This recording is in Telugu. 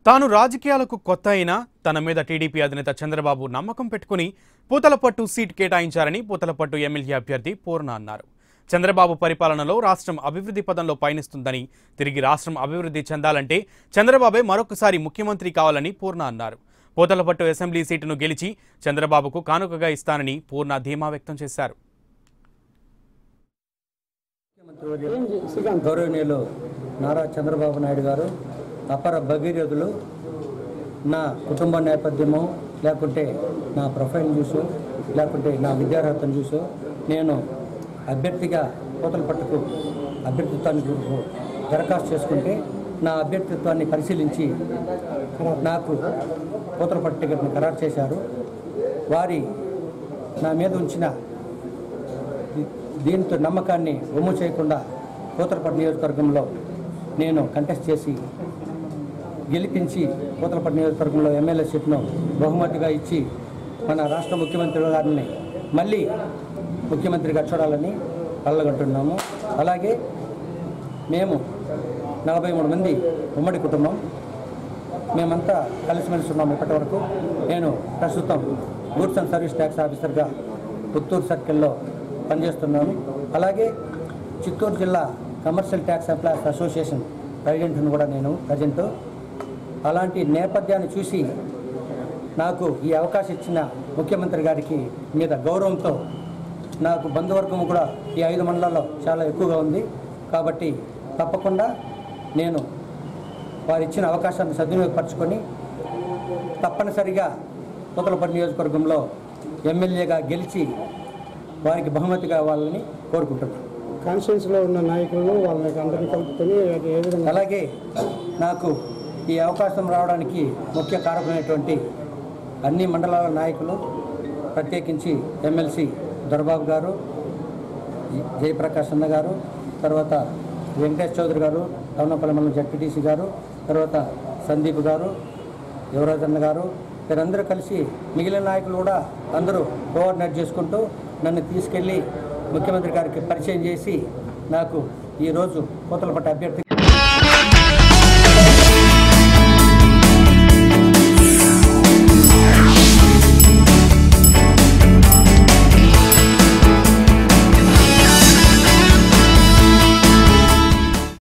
తాను రాజకీయాలకు కొత్త అయినా తన మీద టీడీపీ అధినేత చంద్రబాబు నమ్మకం పెట్టుకుని పూతలపట్టు సీట్ కేటాయించారని పూతలపట్టు ఎమ్మెల్యే అభ్యర్థి పూర్ణ అన్నారు. చంద్రబాబు పరిపాలనలో రాష్ట్రం అభివృద్ధి పదంలో పయనిస్తుందని, తిరిగి రాష్ట్రం అభివృద్ధి చెందాలంటే చంద్రబాబే మరొకసారి ముఖ్యమంత్రి కావాలని పూర్ణ అన్నారు. పూతలపట్టు అసెంబ్లీ సీటును గెలిచి చంద్రబాబుకు కానుకగా ఇస్తానని పూర్ణ ధీమా వ్యక్తం చేశారు. గౌరవనీయులు నారా చంద్రబాబు నాయుడు గారు అపర భగీరథులు. నా కుటుంబ నేపథ్యము లేకుంటే నా ప్రొఫైల్ చూసు లేకుంటే నా విద్యార్హతను చూసు నేను అభ్యర్థిగా పూతలపట్టుకు అభ్యర్థిత్వానికి దరఖాస్తు చేసుకుంటే నా అభ్యర్థిత్వాన్ని పరిశీలించి నాకు పూతలపట్టు టికెట్ని ఖరారు చేశారు. వారి నా మీద ఉంచిన దీంతో నమ్మకాన్ని ఒమ్ము చేయకుండా పూతలపట్టు నియోజకవర్గంలో నేను కంటెస్ట్ చేసి గెలిపించి పూతలపట్టు నియోజకవర్గంలో ఎమ్మెల్యే సీట్ను బహుమతిగా ఇచ్చి మన రాష్ట్ర ముఖ్యమంత్రి గారిని మళ్ళీ ముఖ్యమంత్రిగా చూడాలని కలగంటున్నాము. అలాగే మేము 43 మంది ఉమ్మడి కుటుంబం, మేమంతా కలిసిమెలిసి ఉన్నాము. ఇప్పటి వరకు నేను ప్రస్తుతం గూడ్స్ అండ్ సర్వీస్ ట్యాక్స్ ఆఫీసర్గా పుత్తూరు సర్కిల్లో పనిచేస్తున్నాను. అలాగే చిత్తూరు జిల్లా కమర్షియల్ ట్యాక్స్ ఎంప్లాయర్స్ అసోసియేషన్ ప్రెసిడెంట్ను కూడా నేను ప్రజెంట్. అలాంటి నేపథ్యాన్ని చూసి నాకు ఈ అవకాశం ఇచ్చిన ముఖ్యమంత్రి గారికి మీద గౌరవంతో నాకు బంధువర్గం కూడా ఈ 5 మండలాల్లో చాలా ఎక్కువగా ఉంది. కాబట్టి తప్పకుండా నేను వారు ఇచ్చిన అవకాశాన్ని సద్వినియోగపరచుకొని తప్పనిసరిగా పూతలపట్టు నియోజకవర్గంలో ఎమ్మెల్యేగా గెలిచి వారికి బహుమతిగా ఇవ్వాలని కోరుకుంటున్నాను. కాన్స్టిట్యూన్సీలో ఉన్న నాయకులను వాళ్ళకి అందరినీ కలుపుకొని అలాగే నాకు ఈ అవకాశం రావడానికి ముఖ్య కారకులైనటువంటి అన్ని మండలాల నాయకులు, ప్రత్యేకించి ఎమ్మెల్సీ దొరబాబు గారు, జయప్రకాష్ అన్న గారు, తర్వాత వెంకటేష్ చౌదరి గారు, టౌనపల్లి మండలం జడ్పీటీసీ గారు, తర్వాత సందీప్ గారు, యువరాజ్ అన్న గారు, వీరందరూ కలిసి మిగిలిన నాయకులు కూడా అందరూ కోఆర్డినేట్ చేసుకుంటూ నన్ను తీసుకెళ్ళి ముఖ్యమంత్రి గారికి పరిచయం చేసి నాకు ఈరోజు పూతలపట్టు అభ్యర్థి